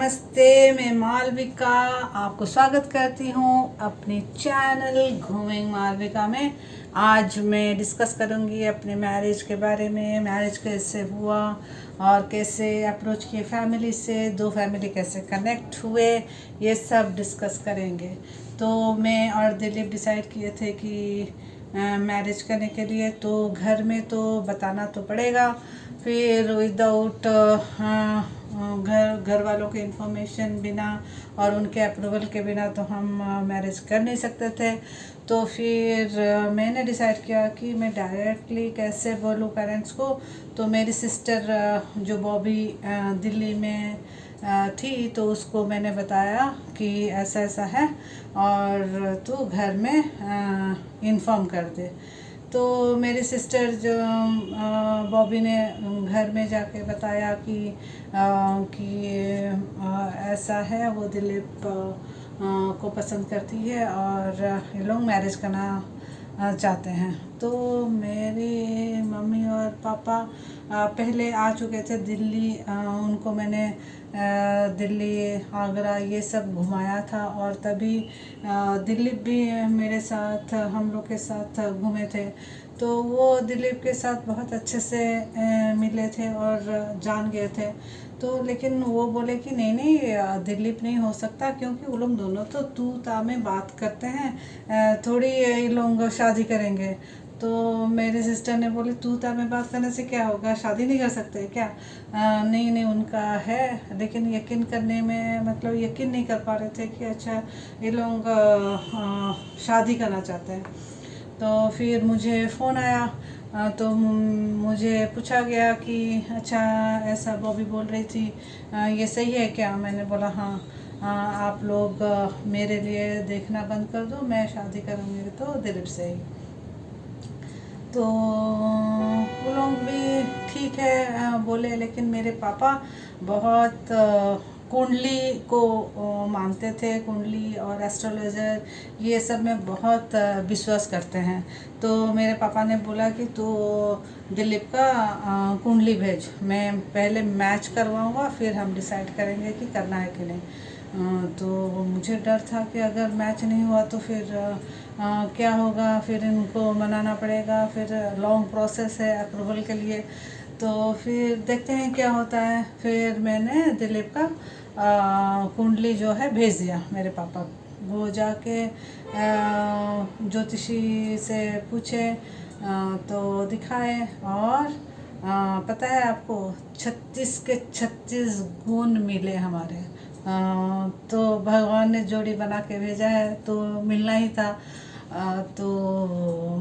नमस्ते, मैं मालविका आपको स्वागत करती हूँ अपने चैनल घूमिंग मालविका में। आज मैं डिस्कस करूँगी अपने मैरिज के बारे में, मैरिज कैसे हुआ और कैसे अप्रोच किए फैमिली से, दो फैमिली कैसे कनेक्ट हुए, ये सब डिस्कस करेंगे। तो मैं और दिलीप डिसाइड किए थे कि मैरिज करने के लिए तो घर में तो बताना तो पड़ेगा, फिर विदाउट घर वालों के इंफॉर्मेशन बिना और उनके अप्रूवल के बिना तो हम मैरिज कर नहीं सकते थे। तो फिर मैंने डिसाइड किया कि मैं डायरेक्टली कैसे बोलूँ पेरेंट्स को। तो मेरी सिस्टर जो बॉबी दिल्ली में थी, तो उसको मैंने बताया कि ऐसा ऐसा है और तू घर में इन्फॉर्म कर दे। तो मेरी सिस्टर जो बॉबी ने घर में जाके बताया कि ऐसा है, वो दिलीप को पसंद करती है और ये लोग मैरिज करना चाहते हैं। तो मेरी मम्मी और पापा पहले आ चुके थे दिल्ली। उनको मैंने दिल्ली, आगरा ये सब घुमाया था और तभी दिलीप भी मेरे साथ, हम लोग के साथ घूमे थे। तो वो दिलीप के साथ बहुत अच्छे से मिले थे और जान गए थे। तो लेकिन वो बोले कि नहीं नहीं, दिलीप नहीं हो सकता, क्योंकि वो लोग दोनों तो तू ता में बात करते हैं, थोड़ी ये लोग शादी करेंगे। तो मेरी सिस्टर ने बोली तू ता में बात करने से क्या होगा, शादी नहीं कर सकते क्या? नहीं नहीं, उनका है, लेकिन यकीन करने में मतलब यकीन नहीं कर पा रहे थे कि अच्छा ये लोग शादी करना चाहते हैं। तो फिर मुझे फ़ोन आया, तो मुझे पूछा गया कि अच्छा ऐसा बॉबी बोल रही थी, ये सही है क्या? मैंने बोला हाँ। आप लोग मेरे लिए देखना बंद कर दो, मैं शादी करूँगी तो दिलीप से ही। तो वो लोग भी ठीक है बोले, लेकिन मेरे पापा बहुत कुंडली को मानते थे। कुंडली और एस्ट्रोलॉजर ये सब में बहुत विश्वास करते हैं। तो मेरे पापा ने बोला कि तू दिलीप का कुंडली भेज, मैं पहले मैच करवाऊँगा, फिर हम डिसाइड करेंगे कि करना है कि नहीं। तो मुझे डर था कि अगर मैच नहीं हुआ तो फिर क्या होगा, फिर इनको मनाना पड़ेगा, फिर लॉन्ग प्रोसेस है अप्रूवल के लिए। तो फिर देखते हैं क्या होता है। फिर मैंने दिलीप का कुंडली जो है भेज दिया मेरे पापा। वो जाके ज्योतिषी से पूछे, तो दिखाए और पता है आपको 36 के 36 गुण मिले हमारे। तो भगवान ने जोड़ी बना के भेजा है, तो मिलना ही था। तो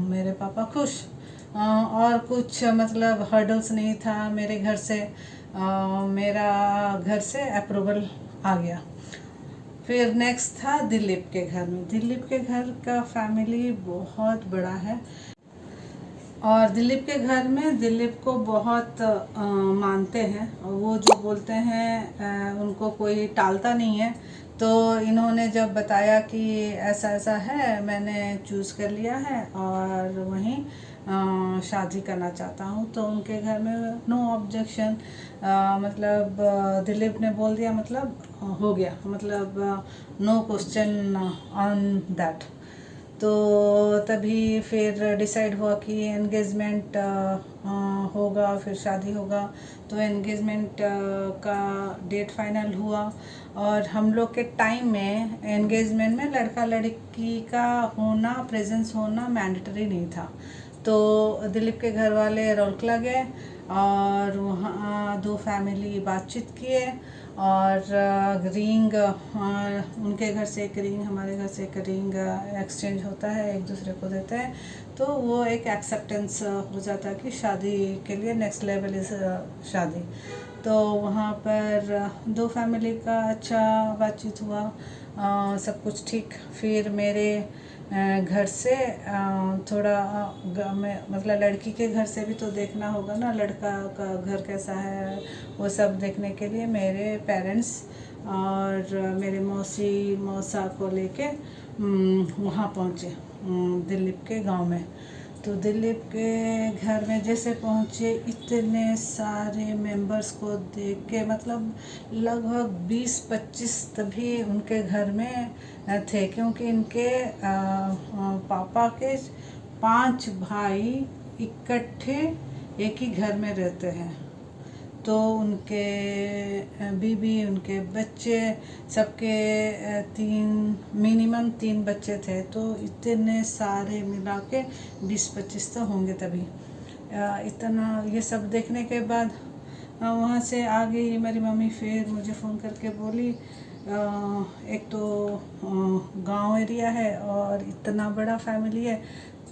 मेरे पापा खुश। और कुछ मतलब हर्डल्स नहीं था मेरे घर से। मेरा घर से अप्रूवल आ गया। फिर नेक्स्ट था दिलीप के घर में। दिलीप के घर का फैमिली बहुत बड़ा है और दिलीप के घर में दिलीप को बहुत मानते हैं और वो जो बोलते हैं उनको कोई टालता नहीं है। तो इन्होंने जब बताया कि ऐसा ऐसा है, मैंने चूज़ कर लिया है और वहीं शादी करना चाहता हूँ, तो उनके घर में नो ऑब्जेक्शन। मतलब दिलीप ने बोल दिया, मतलब हो गया, मतलब नो क्वेश्चन ऑन दैट। तो तभी फिर डिसाइड हुआ कि एंगेजमेंट होगा, फिर शादी होगा। तो एंगेजमेंट का डेट फाइनल हुआ और हम लोग के टाइम में एंगेजमेंट में लड़का लड़की का होना, प्रेजेंस होना मैंडेटरी नहीं था। तो दिलीप के घर वाले रौलकला गए और वहाँ दो फैमिली बातचीत किए और रिंग, उनके घर से एक रिंग, हमारे घर से एक रिंग एक्सचेंज होता है, एक दूसरे को देते हैं। तो वो एक एक्सेप्टेंस हो जाता है कि शादी के लिए नेक्स्ट लेवल इज़ शादी। तो वहाँ पर दो फैमिली का अच्छा बातचीत हुआ, सब कुछ ठीक। फिर मेरे घर से थोड़ा मतलब लड़की के घर से भी तो देखना होगा ना, लड़का का घर कैसा है, वो सब देखने के लिए मेरे पेरेंट्स और मेरे मौसी मौसा को लेके वहाँ पहुँचे दिलीप के गांव में। तो दिलीप के घर में जैसे पहुँचे, इतने सारे मेंबर्स को देख के मतलब लगभग 20-25 तभी उनके घर में थे, क्योंकि इनके पापा के 5 भाई इकट्ठे एक ही घर में रहते हैं। तो उनके बीबी, उनके बच्चे, सबके मिनिमम 3 बच्चे थे। तो इतने सारे मिला के 20-25 तो होंगे तभी। इतना ये सब देखने के बाद वहाँ से आ गई मेरी मम्मी। फिर मुझे फ़ोन करके बोली, एक तो गांव एरिया है और इतना बड़ा फैमिली है,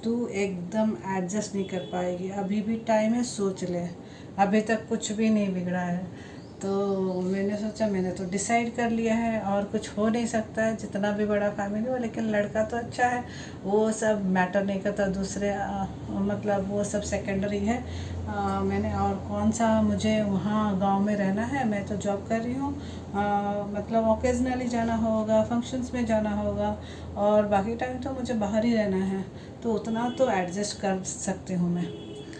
तू एकदम एडजस्ट नहीं कर पाएगी, अभी भी टाइम है, सोच ले, अभी तक कुछ भी नहीं बिगड़ा है। तो मैंने सोचा, मैंने तो डिसाइड कर लिया है और कुछ हो नहीं सकता है, जितना भी बड़ा फैमिली हो, लेकिन लड़का तो अच्छा है, वो सब मैटर नहीं करता, दूसरे मतलब वो सब सेकेंडरी है। मैंने और कौन सा मुझे वहाँ गांव में रहना है, मैं तो जॉब कर रही हूँ, मतलब ओकेजनली जाना होगा, फंक्शंस में जाना होगा, और बाकी टाइम तो मुझे बाहर ही रहना है, तो उतना तो एडजस्ट कर सकती हूँ मैं।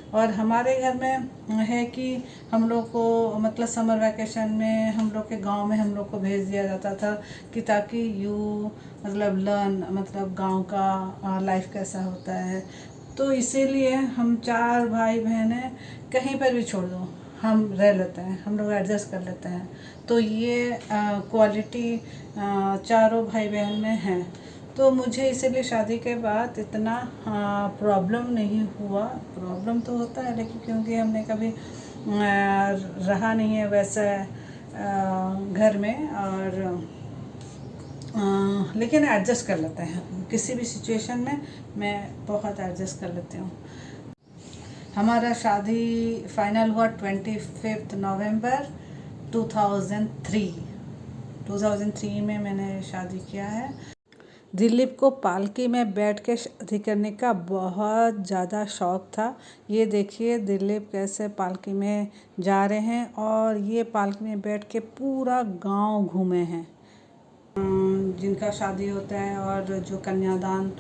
और हमारे घर में है कि हम लोग को मतलब समर वैकेशन में हम लोग के गांव में हम लोग को भेज दिया जाता था, कि ताकि मतलब लर्न, मतलब गांव का लाइफ कैसा होता है। तो इसीलिए हम 4 भाई बहन हैं, कहीं पर भी छोड़ दो हम रह लेते हैं, हम लोग एडजस्ट कर लेते हैं। तो ये क्वालिटी चारों भाई बहन में है। तो मुझे इसीलिए शादी के बाद इतना प्रॉब्लम नहीं हुआ। प्रॉब्लम तो होता है, लेकिन क्योंकि हमने कभी रहा नहीं है वैसा घर में, और लेकिन एडजस्ट कर लेते हैं किसी भी सिचुएशन में, मैं बहुत एडजस्ट कर लेती हूँ। हमारा शादी फाइनल हुआ 25 नवंबर 2003 में मैंने शादी किया है। दिलीप को पालकी में बैठ के शादी करने का बहुत ज़्यादा शौक़ था। ये देखिए दिलीप कैसे पालकी में जा रहे हैं, और ये पालकी में बैठ के पूरा गांव घूमे हैं। जिनका शादी होता है और जो कन्यादान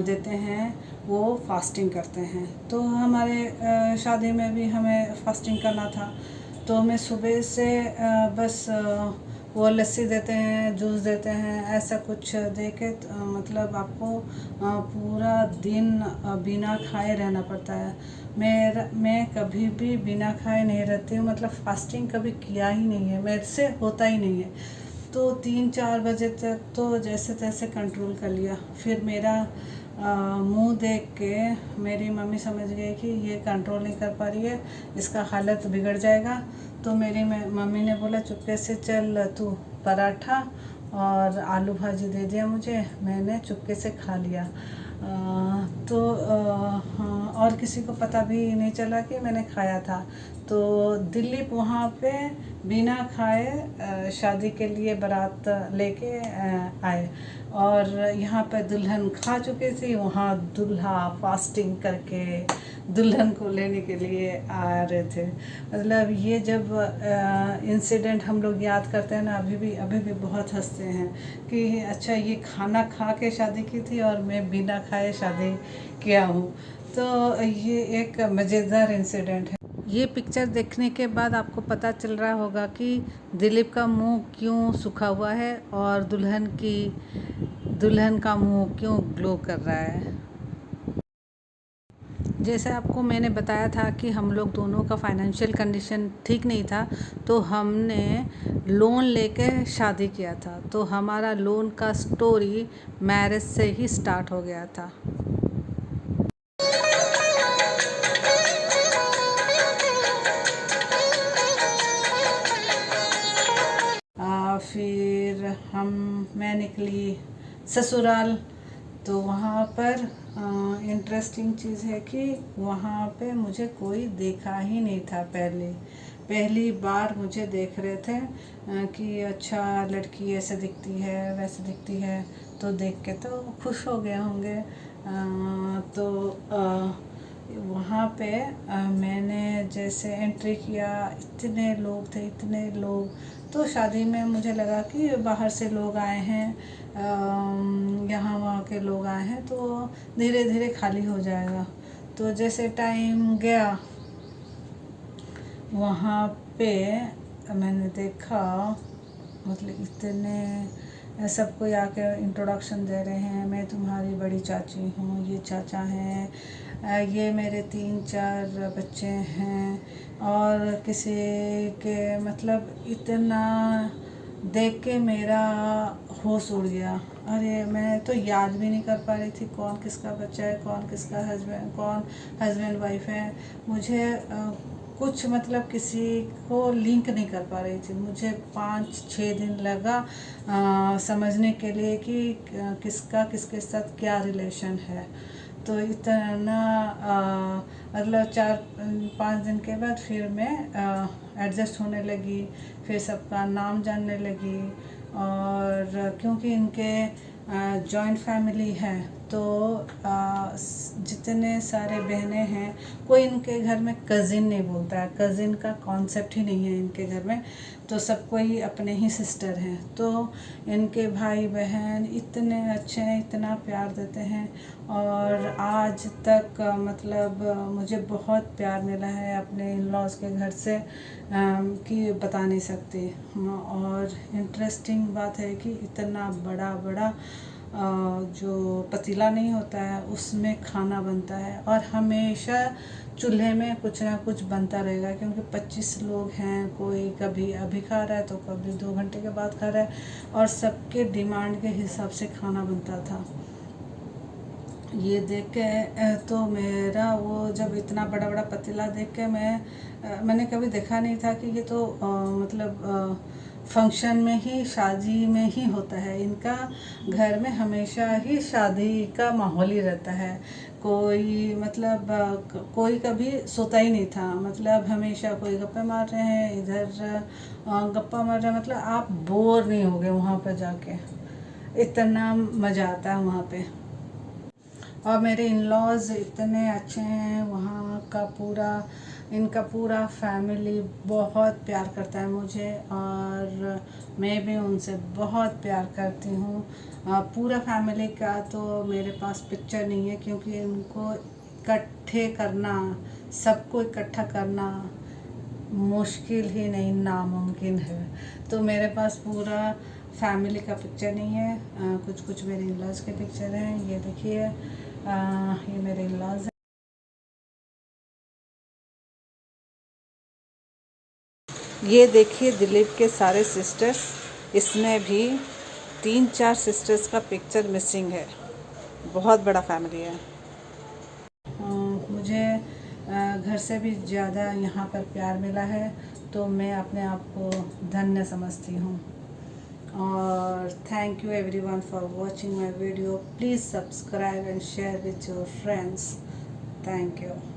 देते हैं, वो फास्टिंग करते हैं। तो हमारे शादी में भी हमें फास्टिंग करना था। तो हमें सुबह से बस वो लस्सी देते हैं, जूस देते हैं, ऐसा कुछ दे के मतलब आपको पूरा दिन बिना खाए रहना पड़ता है। मैं कभी भी बिना खाए नहीं रहती हूँ, मतलब फास्टिंग कभी किया ही नहीं है, मेरे से होता ही नहीं है। तो 3-4 बजे तक तो जैसे तैसे कंट्रोल कर लिया। फिर मेरा मुंह देख के मेरी मम्मी समझ गई कि ये कंट्रोल नहीं कर पा रही है, इसका हालत बिगड़ जाएगा। तो मेरी मम्मी ने बोला, चुपके से चल तू पराठा और आलू भाजी दे दिया मुझे, मैंने चुपके से खा लिया। हाँ, और किसी को पता भी नहीं चला कि मैंने खाया था। तो दिलीप वहाँ पे बिना खाए शादी के लिए बारात लेके आए, और यहाँ पे दुल्हन खा चुकी थी, वहाँ दूल्हा फास्टिंग करके दुल्हन को लेने के लिए आ रहे थे। मतलब ये जब इंसिडेंट हम लोग याद करते हैं ना, अभी भी बहुत हंसते हैं कि अच्छा, ये खाना खा के शादी की थी और मैं बिना खाए शादी किया हूँ। तो ये एक मज़ेदार इंसिडेंट है। ये पिक्चर देखने के बाद आपको पता चल रहा होगा कि दिलीप का मुंह क्यों सूखा हुआ है और दुल्हन का मुंह क्यों ग्लो कर रहा है। जैसे आपको मैंने बताया था कि हम लोग दोनों का फाइनेंशियल कंडीशन ठीक नहीं था, तो हमने लोन लेके शादी किया था। तो हमारा लोन का स्टोरी मैरिज से ही स्टार्ट हो गया था। फिर मैं निकली ससुराल। तो वहाँ पर इंटरेस्टिंग चीज़ है कि वहाँ पे मुझे कोई देखा ही नहीं था। पहली बार मुझे देख रहे थे कि अच्छा, लड़की ऐसे दिखती है, वैसे दिखती है। तो देख के तो खुश हो गए होंगे। तो वहाँ पे मैंने जैसे एंट्री किया, इतने लोग थे, इतने लोग। तो शादी में मुझे लगा कि बाहर से लोग आए हैं, यहाँ वहाँ के लोग आए हैं, तो धीरे धीरे खाली हो जाएगा। तो जैसे टाइम गया वहाँ पे मैंने देखा, मतलब इतने सबको आके इंट्रोडक्शन दे रहे हैं, मैं तुम्हारी बड़ी चाची हूँ, ये चाचा हैं, ये मेरे 3-4 बच्चे हैं। और किसी के मतलब इतना देख के मेरा होश उड़ गया। अरे मैं तो याद भी नहीं कर पा रही थी कौन किसका बच्चा है, कौन किसका हस्बैंड, कौन हस्बैंड वाइफ है। मुझे कुछ मतलब किसी को लिंक नहीं कर पा रही थी। मुझे 5-6 दिन लगा समझने के लिए कि किसका किसके साथ क्या रिलेशन है। तो इतना मतलब 4-5 दिन के बाद फिर मैं एडजस्ट होने लगी, फिर सबका नाम जानने लगी। और क्योंकि इनके जॉइंट फैमिली है तो जितने सारे बहनें हैं, कोई इनके घर में कज़िन नहीं बोलता है, कज़िन का कॉन्सेप्ट ही नहीं है इनके घर में। तो सबको ही अपने ही सिस्टर हैं। तो इनके भाई बहन इतने अच्छे हैं, इतना प्यार देते हैं। और आज तक मतलब मुझे बहुत प्यार मिला है अपने इन लॉज के घर से कि बता नहीं सकती। और इंटरेस्टिंग बात है कि इतना बड़ा बड़ा जो पतीला नहीं होता है उसमें खाना बनता है, और हमेशा चूल्हे में कुछ ना कुछ बनता रहेगा, क्योंकि 25 लोग हैं। कोई कभी अभी खा रहा है तो कभी 2 घंटे के बाद खा रहा है, और सबके डिमांड के हिसाब से खाना बनता था। ये देख के तो मेरा वो जब इतना बड़ा बड़ा पतीला देख के मैंने कभी देखा नहीं था कि ये तो मतलब फंक्शन में ही, शादी में ही होता है। इनका घर में हमेशा ही शादी का माहौल ही रहता है। कोई मतलब कोई कभी सोता ही नहीं था। मतलब हमेशा कोई गप्पे मार रहे हैं, इधर गप्पा मार रहे हैं, मतलब आप बोर नहीं होगे वहाँ पर जाके। इतना मज़ा आता है वहाँ पे। और मेरे इन लॉज इतने अच्छे हैं, वहाँ का पूरा इनका पूरा फैमिली बहुत प्यार करता है मुझे, और मैं भी उनसे बहुत प्यार करती हूँ। पूरा फैमिली का तो मेरे पास पिक्चर नहीं है, क्योंकि इनको इकट्ठे करना, सबको इकट्ठा करना मुश्किल ही नहीं, नामुमकिन है। तो मेरे पास पूरा फैमिली का पिक्चर नहीं है। कुछ कुछ मेरे इन लॉज के पिक्चर हैं। ये देखिए, ये मेरे इन लॉज हैं। ये देखिए दिलीप के सारे सिस्टर्स, इसमें भी 3-4 सिस्टर्स का पिक्चर मिसिंग है। बहुत बड़ा फैमिली है। मुझे घर से भी ज़्यादा यहाँ पर प्यार मिला है, तो मैं अपने आप को धन्य समझती हूँ। और thank you everyone for watching my video. Please subscribe and share with your friends. Thank you.